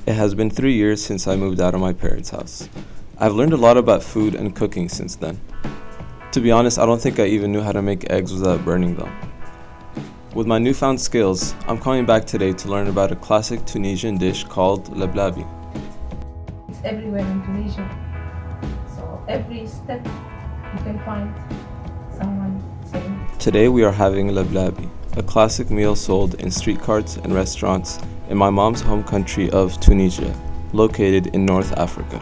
It has been 3 years since I moved out of my parents' house. I've learned a lot about food and cooking since then. To be honest, I don't think I even knew how to make eggs without burning them. With my newfound skills, I'm coming back today to learn about a classic Tunisian dish called Lablabi. It's everywhere in Tunisia. So every step you can find someone selling. Today we are having Lablabi, a classic meal sold in street carts and restaurants in my mom's home country of Tunisia, located in North Africa.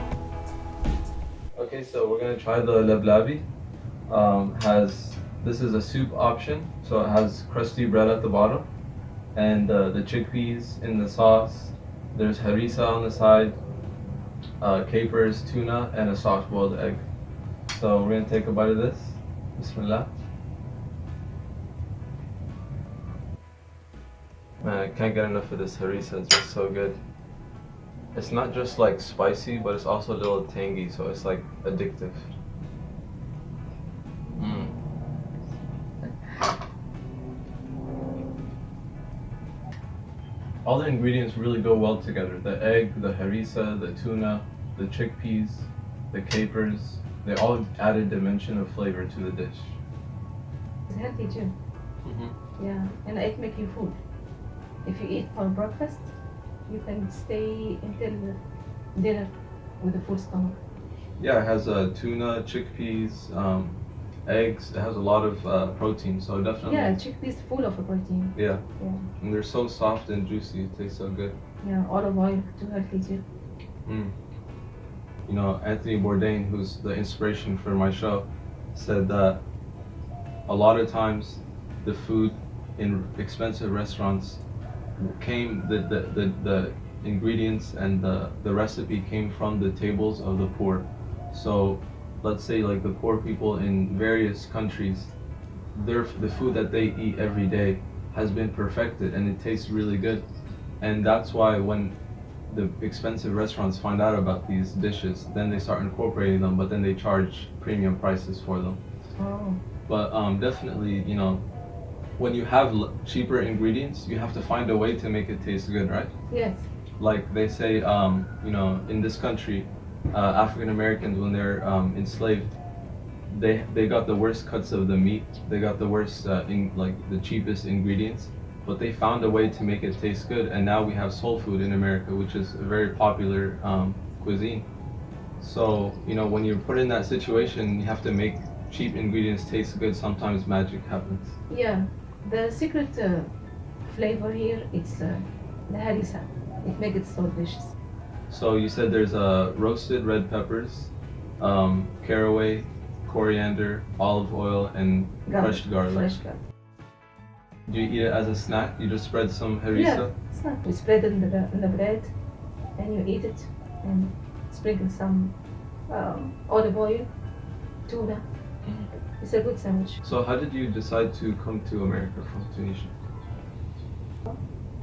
Okay, so we're gonna try the Lablabi. This is a soup option, so it has crusty bread at the bottom, and the chickpeas in the sauce. There's harissa on the side, capers, tuna, and a soft-boiled egg. So we're gonna take a bite of this. Bismillah. Man, I can't get enough of this harissa. It's just so good. It's not just like spicy, but it's also a little tangy, so it's like addictive. All the ingredients really go well together. The egg, the harissa, the tuna, the chickpeas, the capers, they all add a dimension of flavor to the dish. It's healthy too. Yeah, and it makes you food. If you eat for breakfast, you can stay until dinner with a full stomach. Yeah, it has tuna, chickpeas, eggs. It has a lot of protein, so definitely. Yeah, chickpeas full of protein. Yeah. Yeah. And they're so soft and juicy. It tastes so good. Yeah, olive oil too healthy too. You know, Anthony Bourdain, who's the inspiration for my show, said that a lot of times the food in expensive restaurants came, the ingredients and the recipe came from the tables of the poor. So let's say like the poor people in various countries, the food that they eat every day has been perfected and it tastes really good. And that's why when the expensive restaurants find out about these dishes, then they start incorporating them, but then they charge premium prices for them. Oh. But definitely, you know, when you have cheaper ingredients, you have to find a way to make it taste good, right? Yes. Like they say, you know, in this country, African Americans, when they're enslaved, they got the worst cuts of the meat. They got the worst, like the cheapest ingredients, but they found a way to make it taste good. And now we have soul food in America, which is a very popular cuisine. So you know, when you're put in that situation, you have to make cheap ingredients taste good. Sometimes magic happens. Yeah, the secret flavor here is the harissa. It makes it so delicious. So you said there's roasted red peppers, caraway, coriander, olive oil, and crushed garlic. Fresh garlic. Do you eat it as a snack? You just spread some harissa? Yeah, it's not. You spread it in the bread, and you eat it, and sprinkle some olive oil, tuna. It's a good sandwich. So how did you decide to come to America from Tunisia?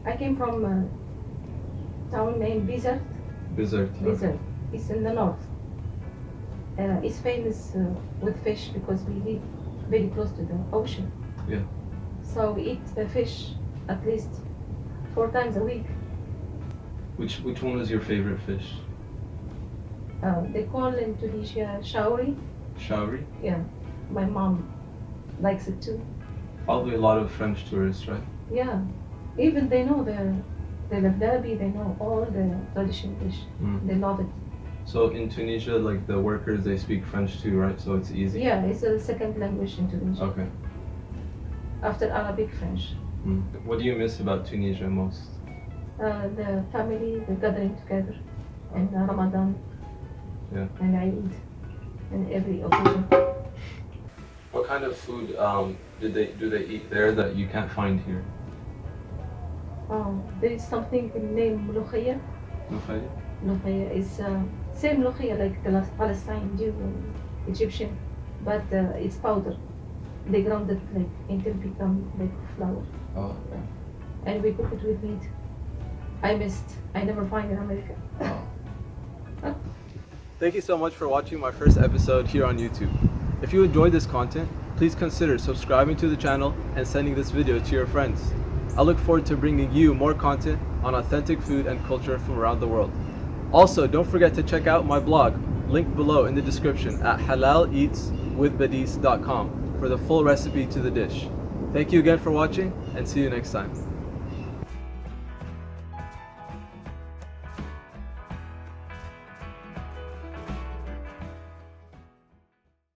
I came from a town named Bizerte. Bizerte. Bizerte. It's in the north. It's famous with fish because we live very close to the ocean. Yeah. So we eat the fish at least 4 times a week. Which one was your favorite fish? They call in Tunisia shawri. Shawri? Yeah. My mom likes it too. Probably a lot of French tourists, right? Yeah. Even they know the Lablabi, they know all the traditional dish. They love it. So in Tunisia, like the workers, they speak French too, right? So it's easy? Yeah, it's a second language in Tunisia. Okay. After Arabic, French. What do you miss about Tunisia most? The family, the gathering together, and Ramadan, and Eid, and every occasion. What kind of food do they eat there that you can't find here? There is something named mulukhiyya. Mulukhiyya? Mulukhiyya is same mulukhiyya like the Palestine Jew and Egyptian, but it's powder. They ground it like until it become like flour. Oh, okay. And we cook it with meat. I never find in America. Oh. Thank you so much for watching my first episode here on YouTube. If you enjoyed this content, please consider subscribing to the channel and sending this video to your friends. I look forward to bringing you more content on authentic food and culture from around the world. Also, don't forget to check out my blog, linked below in the description, at halaleatswithbadees.com for the full recipe to the dish. Thank you again for watching, and see you next time.